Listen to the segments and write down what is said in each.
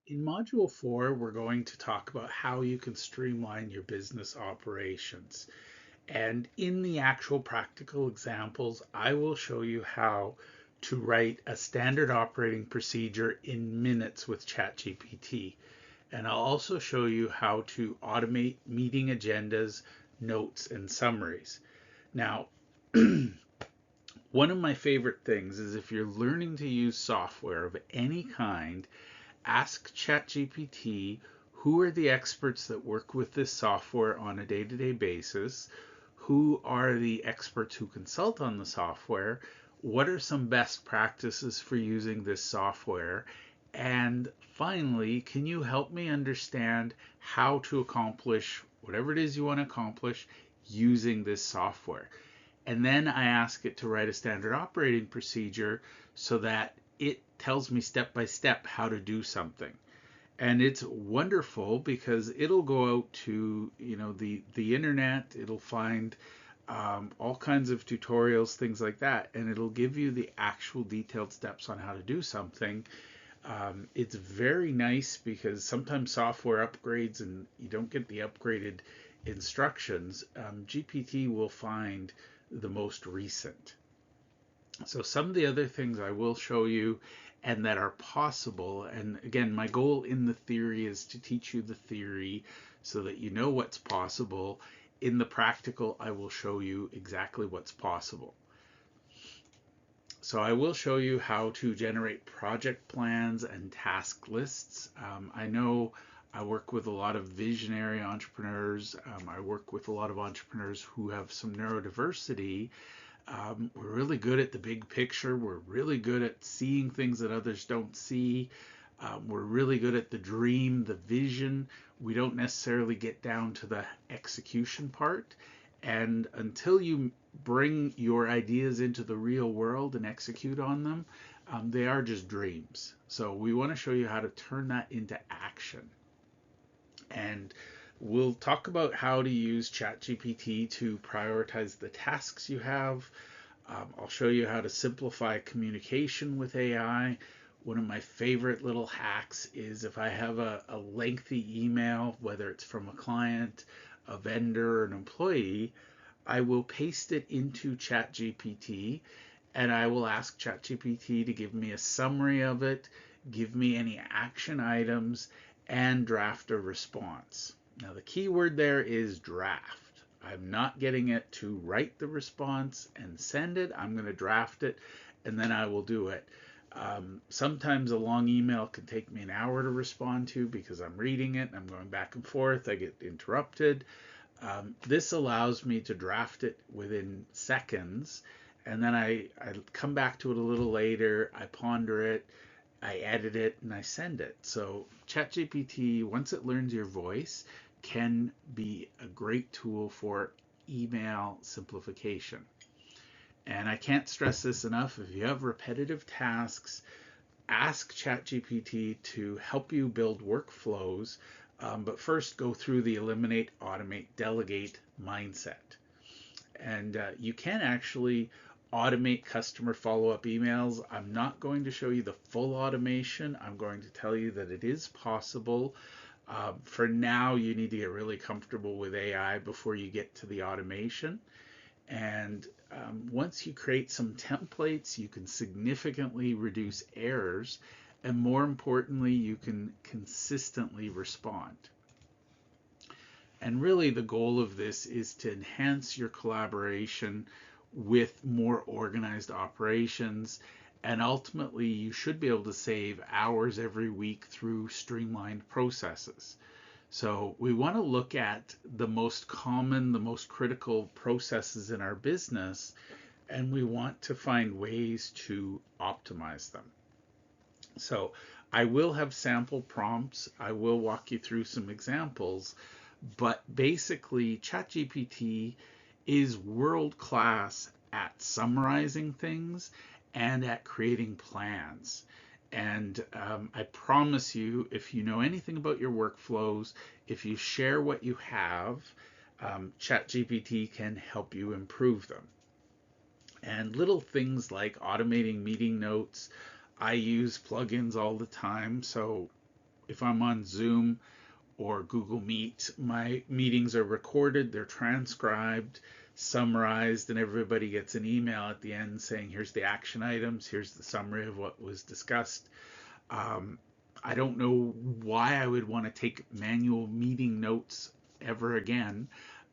In Module 4, we're going to talk about how you can streamline your business operations. And in the actual practical examples, I will show you how to write a standard operating procedure in minutes with ChatGPT. And I'll also show you how to automate meeting agendas, notes, and summaries. Now, one of my favorite things is if you're learning to use software of any kind, ask ChatGPT who are the experts that work with this software on a day-to-day basis, who are the experts who consult on the software, what are some best practices for using this software, and finally, can you help me understand how to accomplish whatever it is you want to accomplish using this software? And then I ask it to write a standard operating procedure so that it tells me step by step how to do something. And it's wonderful because it'll go out to the internet. It'll find all kinds of tutorials, things like that, and it'll give you the actual detailed steps on how to do something. It's very nice because sometimes software upgrades and you don't get the upgraded instructions. GPT will find the most recent. So some of the other things I will show you and that are possible, and again, my goal in the theory is to teach you the theory so that you know what's possible. In the practical, I will show you exactly what's possible. So I will show you how to generate project plans and task lists. I know I work with a lot of visionary entrepreneurs. I work with a lot of entrepreneurs who have some neurodiversity. We're really good at the big picture. We're really good at seeing things that others don't see. We're really good at the dream, the vision. We don't necessarily get down to the execution part. And until you bring your ideas into the real world and execute on them, they are just dreams. So we want to show you how to turn that into action. And we'll talk about how to use ChatGPT to prioritize the tasks you have. I'll show you how to simplify communication with AI. One of my favorite little hacks is if I have a lengthy email, whether it's from a client, a vendor, or an employee, I will paste it into ChatGPT and I will ask ChatGPT to give me a summary of it, give me any action items, and draft a response. Now, the key word there is draft. I'm not getting it to write the response and send it. I'm going to draft it and then I will do it. Sometimes a long email can take me an hour to respond to because I'm reading it and I'm going back and forth. I get interrupted. This allows me to draft it within seconds, and then I come back to it a little later, I ponder it, I edit it, and I send it. So ChatGPT, once it learns your voice, can be a great tool for email simplification. And I can't stress this enough. If you have repetitive tasks, ask ChatGPT to help you build workflows, but first go through the eliminate, automate, delegate mindset. And you can actually automate customer follow-up emails. I'm not going to show you the full automation. I'm going to tell you that it is possible. For now, you need to get really comfortable with AI before you get to the automation. And once you create some templates, you can significantly reduce errors. And more importantly, you can consistently respond. And really, the goal of this is to enhance your collaboration with more organized operations. And ultimately, you should be able to save hours every week through streamlined processes. So we want to look at the most common, the most critical processes in our business, and we want to find ways to optimize them. So I will have sample prompts. I will walk you through some examples, but basically ChatGPT is world class at summarizing things and at creating plans. And I promise you, if you know anything about your workflows, if you share what you have, ChatGPT can help you improve them. And little things like automating meeting notes, I use plugins all the time. So if I'm on Zoom or Google Meet, my meetings are recorded, they're transcribed, summarized, and everybody gets an email at the end saying, here's the action items, here's the summary of what was discussed. Um, I don't know why I would want to take manual meeting notes ever again.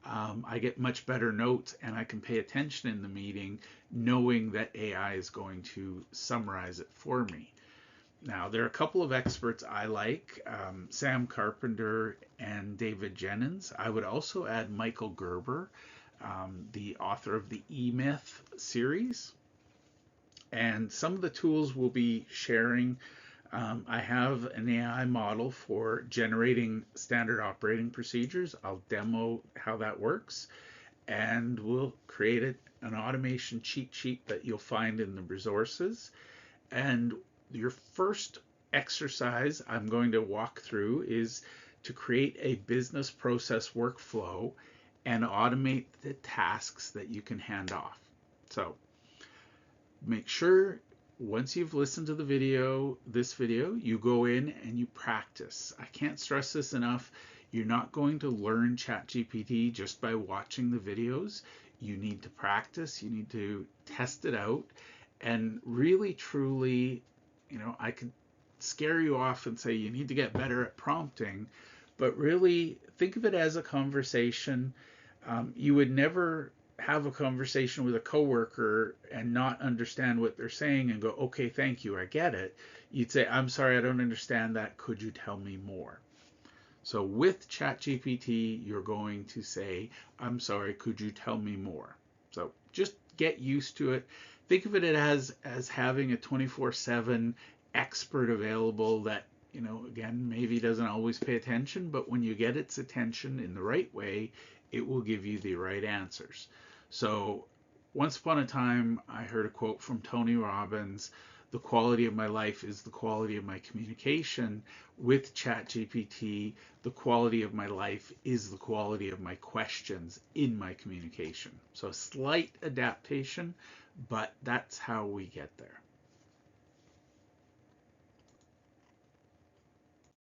I get much better notes and I can pay attention in the meeting knowing that AI is going to summarize it for me. Now, there are a couple of experts I like, Sam Carpenter and David Jennings. I would also add Michael Gerber, the author of the E-Myth series. And some of the tools we'll be sharing. I have an AI model for generating standard operating procedures. I'll demo how that works, and we'll create an automation cheat sheet that you'll find in the resources. And your first exercise I'm going to walk through is to create a business process workflow and automate the tasks that you can hand off. So make sure once you've listened to the video, this video, you go in and you practice. I can't stress this enough. You're not going to learn ChatGPT just by watching the videos. You need to practice, you need to test it out, and really, truly, I could scare you off and say you need to get better at prompting, but really think of it as a conversation. You would never have a conversation with a coworker and not understand what they're saying and go, okay, thank you, I get it. You'd say, I'm sorry, I don't understand that. Could you tell me more? So with ChatGPT, you're going to say, I'm sorry, could you tell me more? So just get used to it. Think of it as having a 24/7 expert available that, again, maybe doesn't always pay attention, but when you get its attention in the right way, it will give you the right answers. So once upon a time, I heard a quote from Tony Robbins, the quality of my life is the quality of my communication. With ChatGPT, the quality of my life is the quality of my questions in my communication. So a slight adaptation, but that's how we get there.